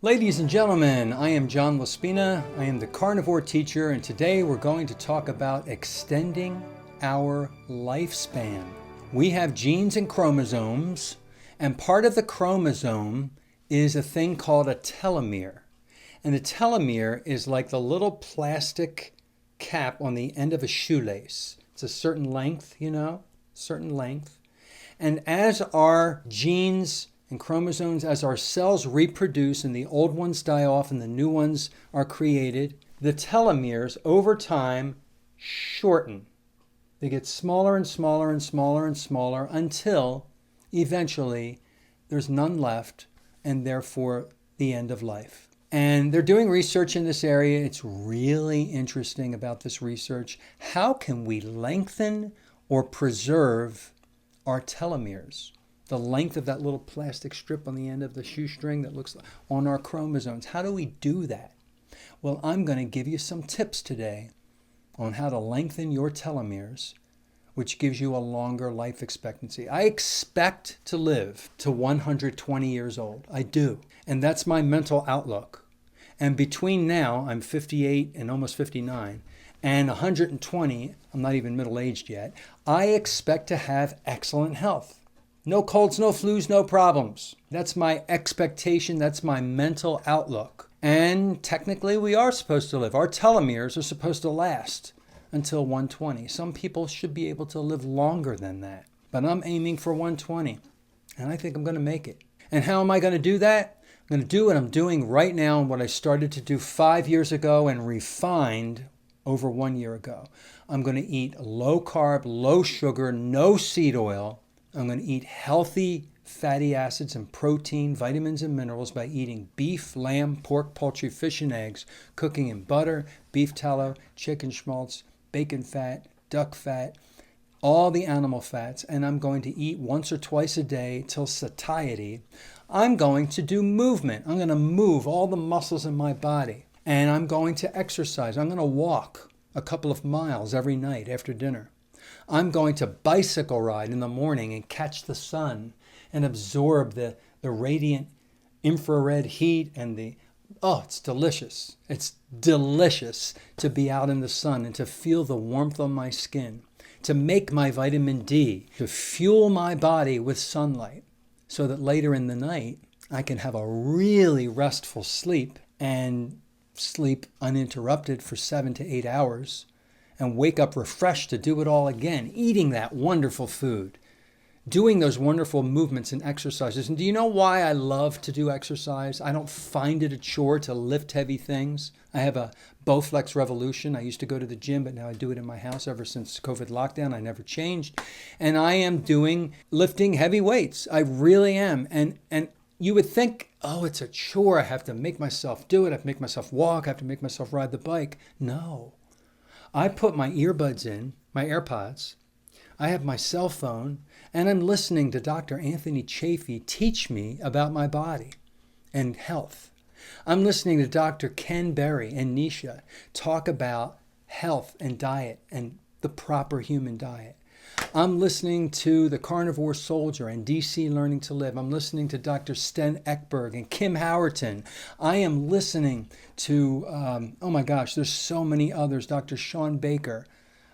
Ladies and gentlemen, I am John Laspina. I am the Carnivore Teacher, and today we're going to talk about extending our lifespan. We have genes and chromosomes, and part of the chromosome is a thing called a telomere. And the telomere is like the little plastic cap on the end of a shoelace. It's a certain length, certain length. And as our genes and chromosomes, as our cells reproduce and the old ones die off and the new ones are created, the telomeres over time shorten. They get smaller and smaller and smaller and smaller until eventually there's none left and therefore the end of life. And they're doing research in this area. It's really interesting about this research. How can we lengthen or preserve our telomeres? The length of that little plastic strip on the end of the shoestring that looks on our chromosomes. How do we do that? Well, I'm going to give you some tips today on how to lengthen your telomeres, which gives you a longer life expectancy. I expect to live to 120 years old. I do. And that's my mental outlook. And between now, I'm 58 and almost 59, and 120, I'm not even middle-aged yet, I expect to have excellent health. No colds, no flus, no problems. That's my expectation. That's my mental outlook. And technically, we are supposed to live. Our telomeres are supposed to last until 120. Some people should be able to live longer than that. But I'm aiming for 120. And I think I'm going to make it. And how am I going to do that? I'm going to do what I'm doing right now and what I started to do 5 years ago and refined over 1 year ago. I'm going to eat low carb, low sugar, no seed oil. I'm going to eat healthy fatty acids and protein, vitamins and minerals by eating beef, lamb, pork, poultry, fish, and eggs, cooking in butter, beef tallow, chicken schmaltz, bacon fat, duck fat, all the animal fats. And I'm going to eat once or twice a day till satiety. I'm going to do movement. I'm going to move all the muscles in my body. And I'm going to exercise. I'm going to walk a couple of miles every night after dinner. I'm going to bicycle ride in the morning and catch the sun and absorb the radiant infrared heat and it's delicious. It's delicious to be out in the sun and to feel the warmth on my skin, to make my vitamin D, to fuel my body with sunlight so that later in the night I can have a really restful sleep and sleep uninterrupted for 7 to 8 hours. And wake up refreshed to do it all again, eating that wonderful food, doing those wonderful movements and exercises. And do you know why I love to do exercise? I don't find it a chore to lift heavy things. I have a Bowflex Revolution. I used to go to the gym, but now I do it in my house ever since COVID lockdown. I never changed. And I am lifting heavy weights. I really am. And you would think, it's a chore. I have to make myself do it. I have to make myself walk. I have to make myself ride the bike. No. I put my earbuds in, my AirPods, I have my cell phone, and I'm listening to Dr. Anthony Chafee teach me about my body and health. I'm listening to Dr. Ken Berry and Nisha talk about health and diet and the proper human diet. I'm listening to the Carnivore Soldier and DC Learning to Live. I'm listening to Dr. Sten Ekberg and Kim Howerton. I am listening to, there's so many others. Dr. Sean Baker.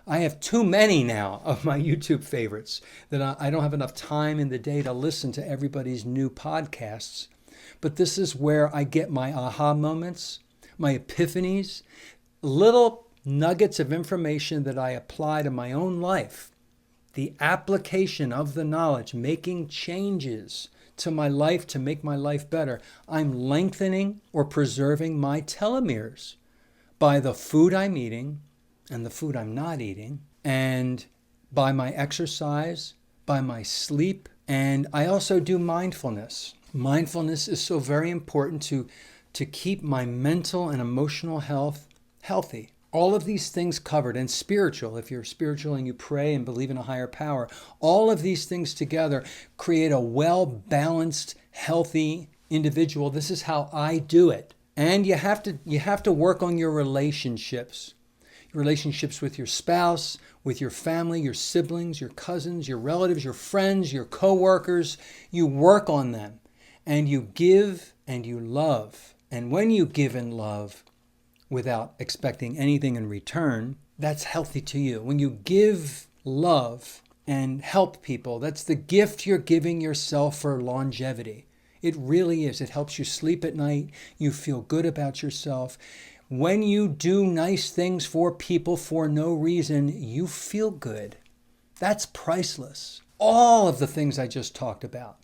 I have too many now of my YouTube favorites that I don't have enough time in the day to listen to everybody's new podcasts. But this is where I get my aha moments, my epiphanies, little nuggets of information that I apply to my own life. The application of the knowledge, making changes to my life to make my life better. I'm lengthening or preserving my telomeres by the food I'm eating and the food I'm not eating, and by my exercise, by my sleep, and I also do mindfulness. Mindfulness is so very important to keep my mental and emotional health healthy. All of these things covered, and spiritual, if you're spiritual and you pray and believe in a higher power, all of these things together create a well-balanced, healthy individual. This is how I do it. And you have to work on your relationships with your spouse, with your family, your siblings, your cousins, your relatives, your friends, your coworkers. You work on them, and you give and you love. And when you give in love without expecting anything in return, that's healthy to you. When you give love and help people, that's the gift you're giving yourself for longevity. It really is. It helps you sleep at night. You feel good about yourself. When you do nice things for people for no reason, you feel good. That's priceless. All of the things I just talked about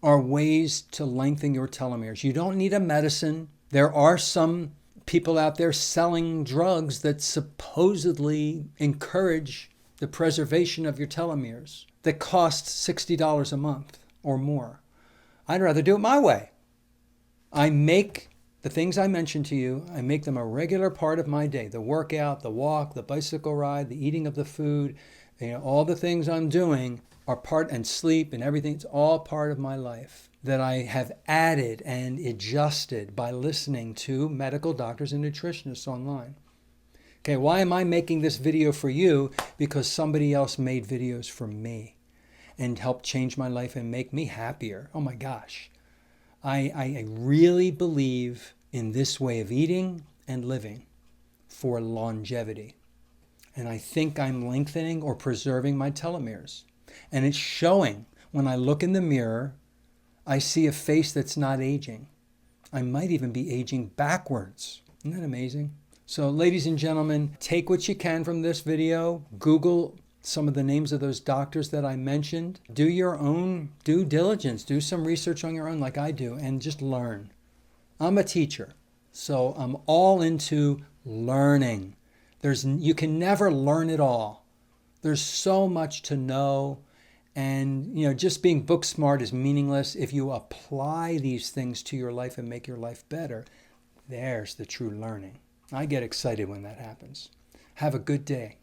are ways to lengthen your telomeres. You don't need a medicine. There are some people out there selling drugs that supposedly encourage the preservation of your telomeres that cost $60 a month or more. I'd rather do it my way. I make the things I mentioned to you, I make them a regular part of my day. The workout, the walk, the bicycle ride, the eating of the food, all the things I'm doing are part, and sleep and everything, it's all part of my life that I have added and adjusted by listening to medical doctors and nutritionists online. Okay, why am I making this video for you? Because somebody else made videos for me and helped change my life and make me happier. Oh my gosh. I really believe in this way of eating and living for longevity. And I think I'm lengthening or preserving my telomeres. And it's showing. When I look in the mirror, I see a face that's not aging. I might even be aging backwards. Isn't that amazing? So ladies and gentlemen, take what you can from this video. Google some of the names of those doctors that I mentioned. Do your own due diligence. Do some research on your own like I do and just learn. I'm a teacher, so I'm all into learning. You can never learn it all. There's so much to know. And just being book smart is meaningless. If you apply these things to your life and make your life better, there's the true learning. I get excited when that happens. Have a good day.